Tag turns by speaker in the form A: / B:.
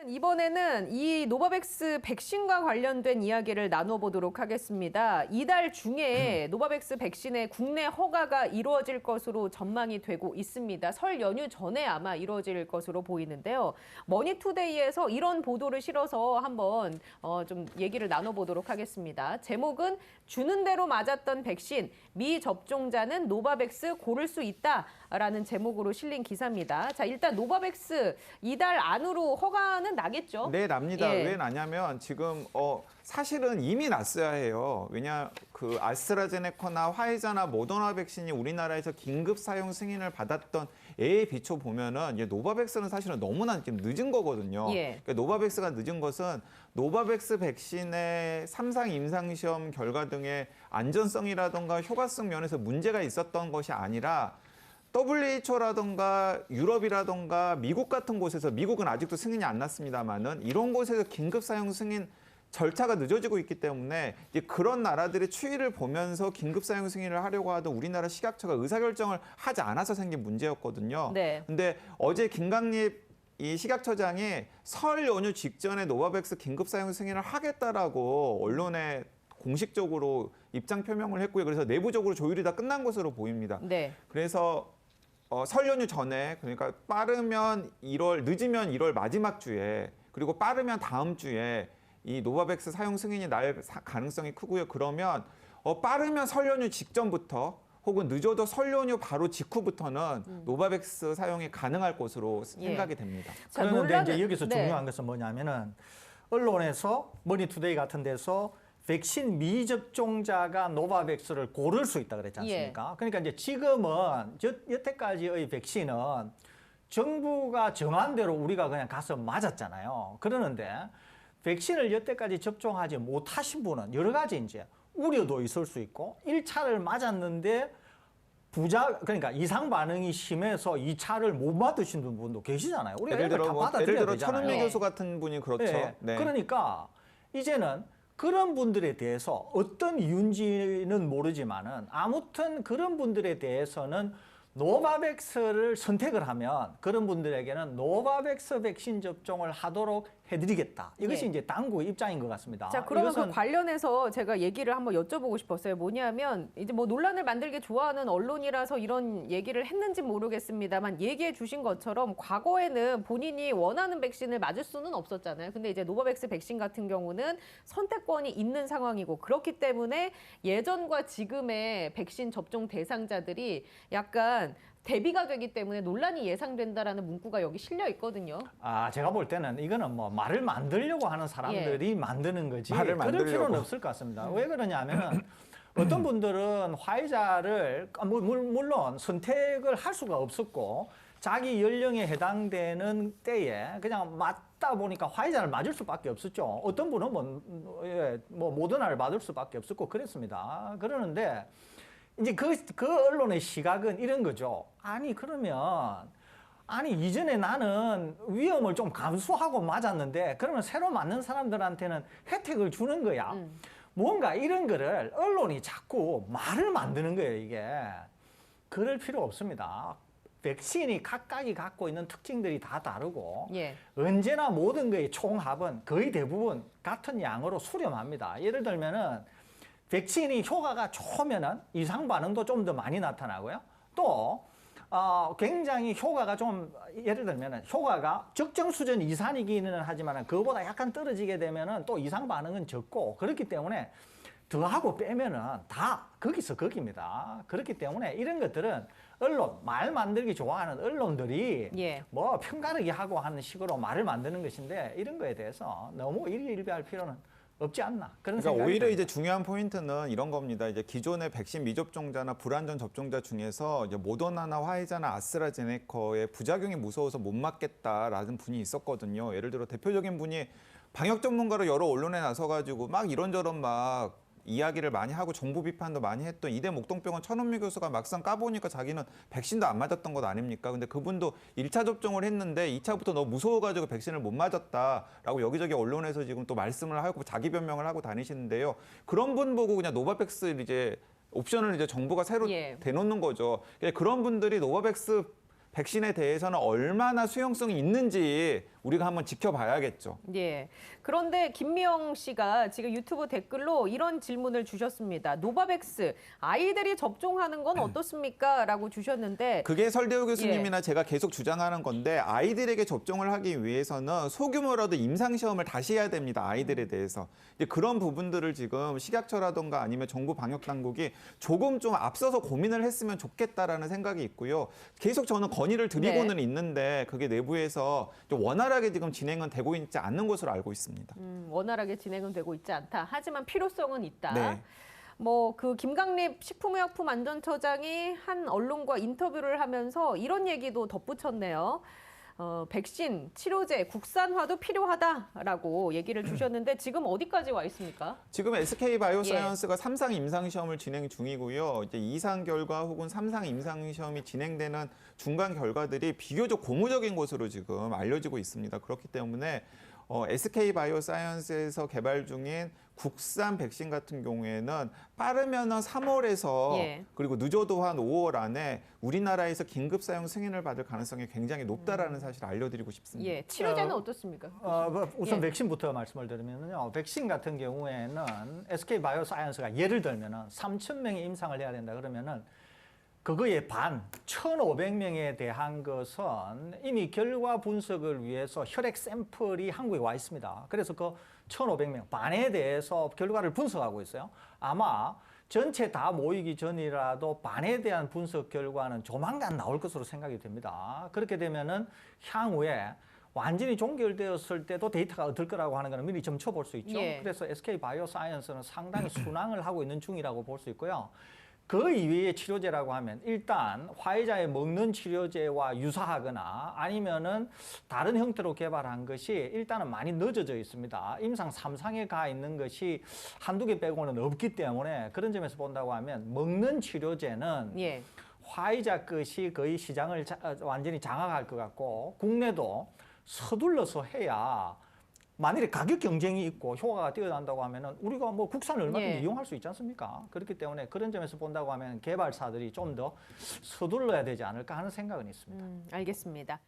A: 이번에는 이 노바백스 백신과 관련된 이야기를 나눠보도록 하겠습니다. 이달 중에 노바백스 백신의 국내 허가가 이루어질 것으로 전망이 되고 있습니다. 설 연휴 전에 아마 이루어질 것으로 보이는데요. 머니투데이에서 이런 보도를 실어서 한번 좀 얘기를 나눠보도록 하겠습니다. 제목은 주는 대로 맞았던 백신, 미접종자는 노바백스 고를 수 있다라는 제목으로 실린 기사입니다. 자, 일단 노바백스 이달 안으로 허가는 나겠죠?
B: 네, 납니다.
A: 예.
B: 왜 나냐면 지금 사실은 이미 났어야 해요. 왜냐 그 아스트라제네카나 화이자나 모더나 백신이 우리나라에서 긴급 사용 승인을 받았던 애에 비춰 보면은 이제 노바백스는 사실은 너무나 좀 늦은 거거든요.
A: 예.
B: 그러니까 노바백스가 늦은 것은 노바백스 백신의 3상 임상시험 결과 등의 안전성이라든가 효과성 면에서 문제가 있었던 것이 아니라 WHO라든가 유럽이라든가 미국 같은 곳에서, 미국은 아직도 승인이 안 났습니다만은 이런 곳에서 긴급 사용 승인 절차가 늦어지고 있기 때문에 이제 그런 나라들의 추이를 보면서 긴급 사용 승인을 하려고 하던 우리나라 식약처가 의사결정을 하지 않아서 생긴 문제였거든요.
A: 네.
B: 근데 어제 김강립 이 식약처장이 설 연휴 직전에 노바백스 긴급 사용 승인을 하겠다라고 언론에 공식적으로 입장 표명을 했고요. 그래서 내부적으로 조율이 다 끝난 것으로 보입니다.
A: 네.
B: 그래서 설 연휴 전에, 그러니까 빠르면 1월, 늦으면 1월 마지막 주에, 그리고 빠르면 다음 주에 이 노바백스 사용 승인이 날 가능성이 크고요. 그러면 빠르면 설 연휴 직전부터 혹은 늦어도 설 연휴 바로 직후부터는 노바백스 사용이 가능할 것으로 생각이 됩니다.
A: 자,
C: 그런데 이제 여기서
A: 네.
C: 중요한 것은 뭐냐면은 언론에서 머니투데이 같은 데서 백신 미접종자가 노바백스를 고를 수 있다 그랬지 않습니까? 그러니까 이제 지금은 여태까지의 백신은 정부가 정한 대로 우리가 그냥 가서 맞았잖아요. 그러는데 백신을 여태까지 접종하지 못하신 분은 여러 가지 이제 우려도 있을 수 있고 1차를 맞았는데 그러니까 이상 반응이 심해서 2차를 못 받으신 분도 계시잖아요. 우리가
B: 예를 들어
C: 다 받아들여야 되잖아요.
B: 천은미 교수 같은 분이 그렇죠.
C: 네.
B: 네.
C: 그러니까 이제는 그런 분들에 대해서 어떤 이유인지는 모르지만은 아무튼 그런 분들에 대해서는 노바백스를 선택을 하면 그런 분들에게는 노바백스 백신 접종을 하도록 해드리겠다. 이것이
A: 예.
C: 이제 당국의 입장인 것 같습니다.
A: 자, 그러면
C: 이것은
A: 그 관련해서 제가 얘기를 한번 여쭤보고 싶었어요. 뭐냐면 이제 뭐 논란을 만들기 좋아하는 언론이라서 이런 얘기를 했는지 모르겠습니다만 얘기해 주신 것처럼 과거에는 본인이 원하는 백신을 맞을 수는 없었잖아요. 근데 이제 노바백스 백신 같은 경우는 선택권이 있는 상황이고 그렇기 때문에 예전과 지금의 백신 접종 대상자들이 약간 대비가 되기 때문에 논란이 예상된다라는 문구가 여기 실려 있거든요.
C: 제가 볼 때는 이거는 뭐 말을 만들려고 하는 사람들이 만드는 거지
B: 말을
C: 그럴
B: 만들려고.
C: 필요는 없을 것 같습니다. 왜 그러냐면은 어떤 분들은 화이자를 물론 선택을 할 수가 없었고 자기 연령에 해당되는 때에 그냥 맞다 보니까 화이자를 맞을 수밖에 없었죠. 어떤 분은 뭐 모더나를 받을 수밖에 없었고 그랬습니다. 그러는데 이제 그 언론의 시각은 이런 거죠. 그러면 이전에 나는 위험을 좀 감수하고 맞았는데 그러면 새로 맞는 사람들한테는 혜택을 주는 거야. 뭔가 이런 거를 언론이 자꾸 말을 만드는 거예요, 이게. 그럴 필요 없습니다. 백신이 각각이 갖고 있는 특징들이 다 다르고
A: 예.
C: 언제나 모든 거의 총합은 거의 대부분 같은 양으로 수렴합니다. 예를 들면은 백신이 효과가 좋으면은 이상 반응도 좀 더 많이 나타나고요. 또 굉장히 효과가 좀 예를 들면은 효과가 적정 수준 이상이기는 하지만 그거보다 약간 떨어지게 되면은 또 이상 반응은 적고 그렇기 때문에 더하고 빼면은 다 거기서 거기입니다. 그렇기 때문에 이런 것들은 말 만들기 좋아하는 언론들이
A: 예.
C: 뭐 편가르기 하고 하는 식으로 말을 만드는 것인데 이런 거에 대해서 너무 일희일비할 필요는 없지 않나 그런
B: 그러니까
C: 생각이
B: 오히려
C: 듭니다.
B: 이제 중요한 포인트는 이런 겁니다. 이제 기존의 백신 미접종자나 불안전 접종자 중에서 이제 모더나나 화이자나 아스트라제네카의 부작용이 무서워서 못 맞겠다라는 분이 있었거든요. 예를 들어 대표적인 분이 방역 전문가로 여러 언론에 나서가지고 막 이런저런 막 이야기를 많이 하고 정부 비판도 많이 했던 이대 목동병원 천은미 교수가 막상 까보니까 자기는 백신도 안 맞았던 것 아닙니까? 근데 그분도 1차 접종을 했는데 2차부터 너무 무서워가지고 백신을 못 맞았다라고 여기저기 언론에서 지금 또 말씀을 하고 자기 변명을 하고 다니시는데요. 그런 분 보고 그냥 노바백스 이제 옵션을 이제 정부가 새로
A: 예.
B: 대놓는 거죠. 그런 분들이 노바백스 백신에 대해서는 얼마나 수용성이 있는지 우리가 한번 지켜봐야겠죠.
A: 예. 그런데 김미영 씨가 지금 유튜브 댓글로 이런 질문을 주셨습니다. 노바백스 아이들이 접종하는 건 어떻습니까? 라고 주셨는데
B: 그게 설대우 교수님이나 제가 계속 주장하는 건데 아이들에게 접종을 하기 위해서는 소규모라도 임상시험을 다시 해야 됩니다. 아이들에 대해서. 이제 그런 부분들을 지금 식약처라든가 아니면 정부 방역당국이 조금 좀 앞서서 고민을 했으면 좋겠다라는 생각이 있고요. 계속 저는 건의를 드리고는 있는데 그게 내부에서 좀 원활하게 지금 진행은 되고 있지 않는 것으로 알고 있습니다.
A: 원활하게 진행은 되고 있지 않다. 하지만 필요성은 있다.
B: 네.
A: 뭐 그 김강립 식품의약품안전처장이 한 언론과 인터뷰를 하면서 이런 얘기도 덧붙였네요. 백신, 치료제 국산화도 필요하다라고 얘기를 주셨는데 지금 어디까지 와 있습니까?
B: 지금 SK 바이오사이언스가 3상 임상시험을 진행 중이고요. 이제 2상 결과 혹은 3상 임상시험이 진행되는 중간 결과들이 비교적 고무적인 것으로 지금 알려지고 있습니다. 그렇기 때문에 SK 바이오사이언스에서 개발 중인 국산 백신 같은 경우에는 빠르면은 3월에서 그리고 늦어도 한 5월 안에 우리나라에서 긴급 사용 승인을 받을 가능성이 굉장히 높다라는 사실을 알려드리고 싶습니다.
A: 예, 치료제는 어떻습니까?
C: 우선 백신부터 말씀을 드리면요. 백신 같은 경우에는 SK 바이오사이언스가 예를 들면은 3,000명의 임상을 해야 된다 그러면은 그거의 반, 1,500명에 대한 것은 이미 결과 분석을 위해서 혈액 샘플이 한국에 와 있습니다. 그래서 그 1,500명, 반에 대해서 결과를 분석하고 있어요. 아마 전체 다 모이기 전이라도 반에 대한 분석 결과는 조만간 나올 것으로 생각이 됩니다. 그렇게 되면은 향후에 완전히 종결되었을 때도 데이터가 얻을 거라고 하는 것은 미리 점쳐볼 수 있죠. 그래서 SK 바이오사이언스는 상당히 순항을 하고 있는 중이라고 볼 수 있고요. 그 이외의 치료제라고 하면 일단 화이자의 먹는 치료제와 유사하거나 아니면은 다른 형태로 개발한 것이 일단은 많이 늦어져 있습니다. 임상 3상에 가 있는 것이 한두 개 빼고는 없기 때문에 그런 점에서 본다고 하면 먹는 치료제는 화이자 것이 거의 시장을 완전히 장악할 것 같고 국내도 서둘러서 해야 만일에 가격 경쟁이 있고 효과가 뛰어난다고 하면은 우리가 뭐 국산을 얼마든지 이용할 수 있지 않습니까? 그렇기 때문에 그런 점에서 본다고 하면 개발사들이 좀 더 서둘러야 되지 않을까 하는 생각은 있습니다.
A: 알겠습니다.